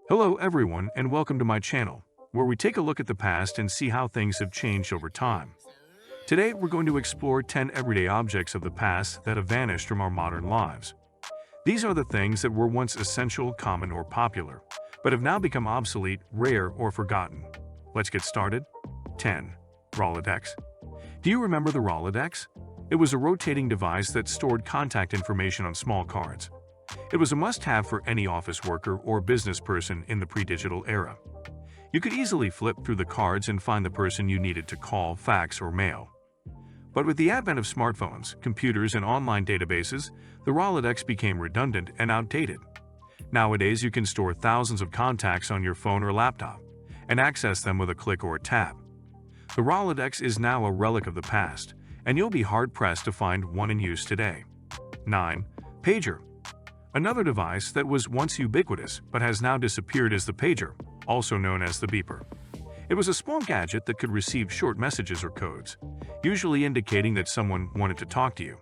Hello everyone and welcome to my channel, where we take a look at the past and see how things have changed over time. Today we're going to explore 10 everyday objects of the past that have vanished from our modern lives. These are the things that were once essential, common, or popular, but have now become obsolete, rare, or forgotten. Let's get started. 10. Rolodex. Do you remember the Rolodex? It was a rotating device that stored contact information on small cards. It was a must-have for any office worker or business person in the pre-digital era. You could easily flip through the cards and find the person you needed to call, fax, or mail. But with the advent of smartphones, computers, and online databases, the Rolodex became redundant and outdated. Nowadays, you can store thousands of contacts on your phone or laptop and access them with a click or a tap. The Rolodex is now a relic of the past, and you'll be hard-pressed to find one in use today. 9. Pager. Another device that was once ubiquitous but has now disappeared is the pager, also known as the beeper. It was a small gadget that could receive short messages or codes, usually indicating that someone wanted to talk to you.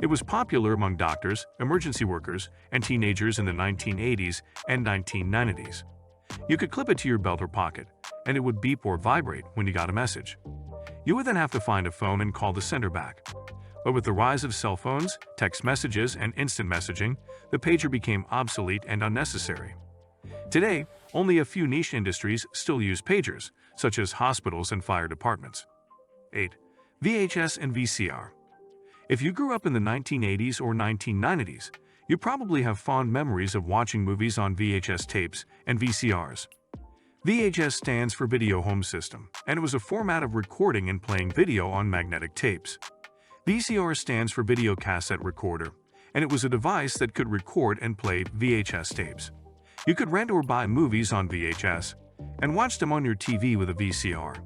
It was popular among doctors, emergency workers, and teenagers in the 1980s and 1990s. You could clip it to your belt or pocket, and it would beep or vibrate when you got a message. You would then have to find a phone and call the sender back. But with the rise of cell phones, text messages, and instant messaging, the pager became obsolete and unnecessary. Today, only a few niche industries still use pagers, such as hospitals and fire departments. 8. VHS and VCR. If you grew up in the 1980s or 1990s, you probably have fond memories of watching movies on VHS tapes and VCRs. VHS stands for Video Home System, and it was a format of recording and playing video on magnetic tapes. VCR stands for Video Cassette Recorder, and it was a device that could record and play VHS tapes. You could rent or buy movies on VHS and watch them on your TV with a VCR.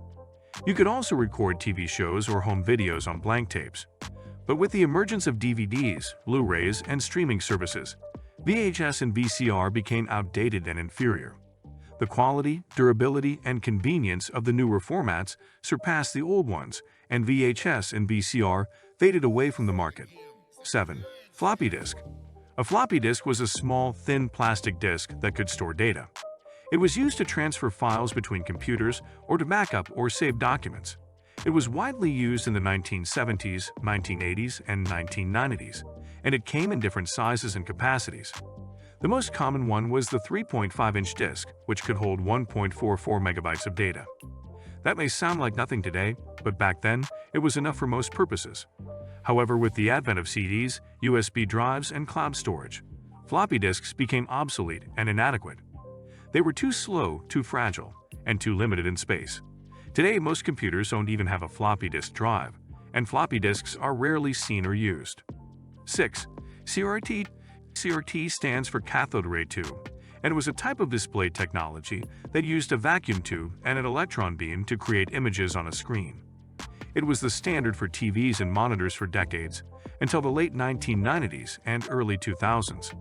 You could also record TV shows or home videos on blank tapes. But with the emergence of DVDs, Blu-rays, and streaming services, VHS and VCR became outdated and inferior. The quality, durability, and convenience of the newer formats surpassed the old ones, and VHS and VCR faded away from the market. 7. Floppy disk. A floppy disk was a small, thin plastic disk that could store data. It was used to transfer files between computers or to backup or save documents. It was widely used in the 1970s, 1980s, and 1990s, and it came in different sizes and capacities. The most common one was the 3.5-inch disk, which could hold 1.44 megabytes of data. That may sound like nothing today, but back then, it was enough for most purposes. However, with the advent of CDs, USB drives, and cloud storage, floppy disks became obsolete and inadequate. They were too slow, too fragile, and too limited in space. Today, most computers don't even have a floppy disk drive, and floppy disks are rarely seen or used. 6. CRT. CRT stands for cathode ray tube, and it was a type of display technology that used a vacuum tube and an electron beam to create images on a screen. It was the standard for TVs and monitors for decades, until the late 1990s and early 2000s.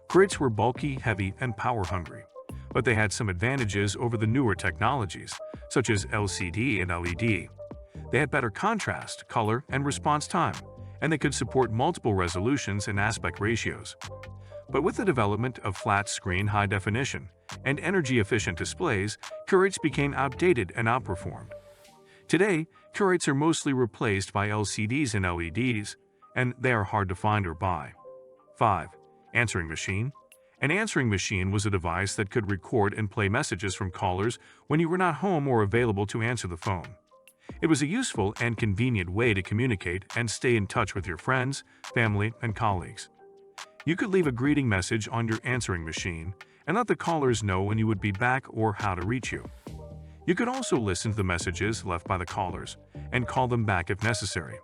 Crates were bulky, heavy, and power-hungry, but they had some advantages over the newer technologies, such as LCD and LED. They had better contrast, color, and response time, and they could support multiple resolutions and aspect ratios. But with the development of flat-screen high-definition and energy-efficient displays, curates became outdated and outperformed. Today, curates are mostly replaced by LCDs and LEDs, and they are hard to find or buy. 5. Answering machine. An answering machine was a device that could record and play messages from callers when you were not home or available to answer the phone. It was a useful and convenient way to communicate and stay in touch with your friends, family, and colleagues. You could leave a greeting message on your answering machine and let the callers know when you would be back or how to reach you. You could also listen to the messages left by the callers and call them back if necessary.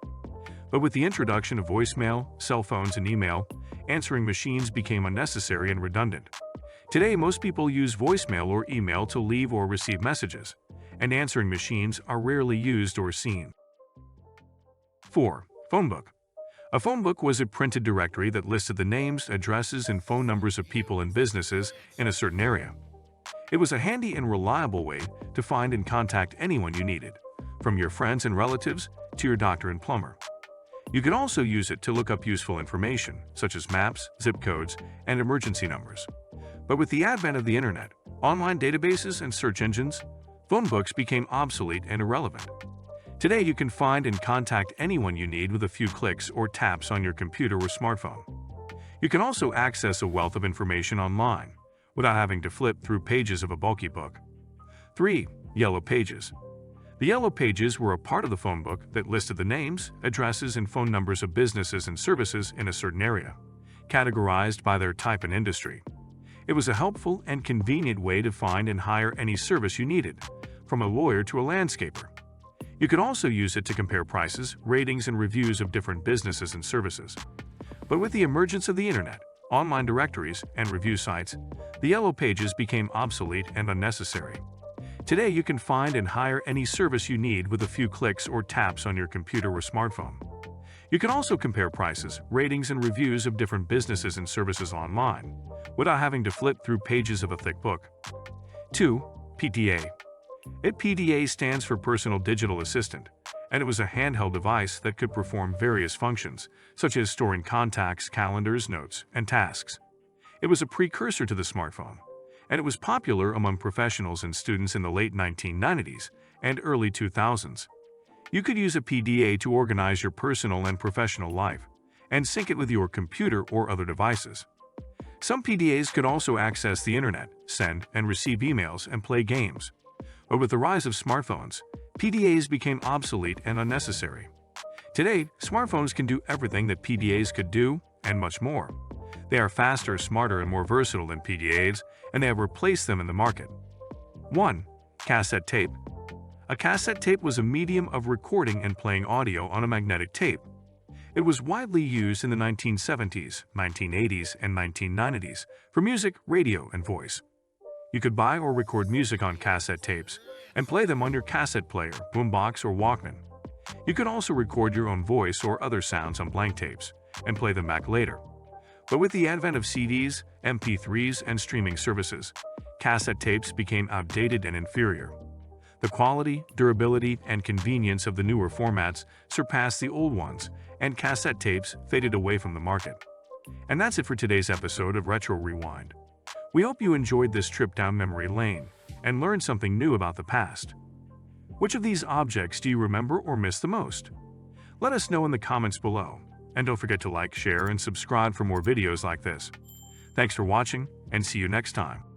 But with the introduction of voicemail, cell phones, and email, answering machines became unnecessary and redundant. Today, most people use voicemail or email to leave or receive messages, and answering machines are rarely used or seen. 4. Phone book. A phone book was a printed directory that listed the names, addresses, and phone numbers of people and businesses in a certain area. It was a handy and reliable way to find and contact anyone you needed, from your friends and relatives to your doctor and plumber. You could also use it to look up useful information, such as maps, zip codes, and emergency numbers. But with the advent of the internet, online databases and search engines, phone books became obsolete and irrelevant. Today, you can find and contact anyone you need with a few clicks or taps on your computer or smartphone. You can also access a wealth of information online without having to flip through pages of a bulky book. 3. Yellow pages. The yellow pages were a part of the phone book that listed the names, addresses, and phone numbers of businesses and services in a certain area, categorized by their type and industry. It was a helpful and convenient way to find and hire any service you needed, from a lawyer to a landscaper. You could also use it to compare prices, ratings, and reviews of different businesses and services. But with the emergence of the internet, online directories, and review sites, the yellow pages became obsolete and unnecessary. Today, you can find and hire any service you need with a few clicks or taps on your computer or smartphone. You can also compare prices, ratings, and reviews of different businesses and services online without having to flip through pages of a thick book. 2. PDA. PDA stands for Personal Digital Assistant, and it was a handheld device that could perform various functions, such as storing contacts, calendars, notes, and tasks. It was a precursor to the smartphone, and it was popular among professionals and students in the late 1990s and early 2000s. You could use a PDA to organize your personal and professional life and sync it with your computer or other devices. Some PDAs could also access the internet, send and receive emails, and play games. But with the rise of smartphones, PDAs became obsolete and unnecessary. Today, smartphones can do everything that PDAs could do and much more. They are faster, smarter, and more versatile than PDAs, and they have replaced them in the market. 1. Cassette tape. A cassette tape was a medium of recording and playing audio on a magnetic tape. It was widely used in the 1970s, 1980s, and 1990s for music, radio, and voice. You could buy or record music on cassette tapes and play them on your cassette player, boombox, or Walkman. You could also record your own voice or other sounds on blank tapes and play them back later. But with the advent of CDs, MP3s, and streaming services, cassette tapes became outdated and inferior. The quality, durability, and convenience of the newer formats surpassed the old ones, and cassette tapes faded away from the market. And that's it for today's episode of Retro Rewind. We hope you enjoyed this trip down memory lane and learned something new about the past. Which of these objects do you remember or miss the most? Let us know in the comments below, and don't forget to like, share, and subscribe for more videos like this. Thanks for watching, and see you next time.